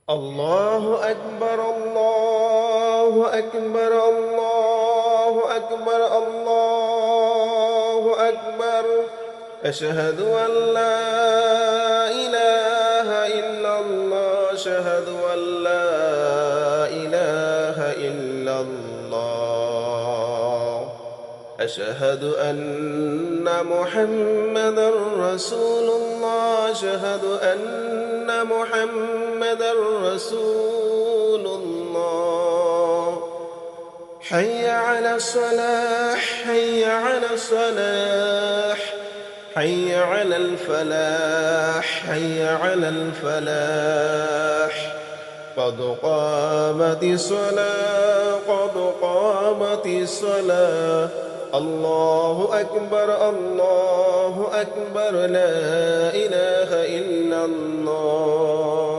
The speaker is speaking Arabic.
الله أكبر الله أكبر الله أكبر الله أكبر. أشهد أن لا إله إلا الله أشهد أن لا إله إلا الله أشهد أن محمدا رسول الله أشهد أن محمدا رسول الله. حي على الصلاة حي على الصلاة حي على الفلاح حي على الفلاح. قد قامت الصلاة قد قامت الصلاة. الله أكبر الله أكبر لا إله إلا الله.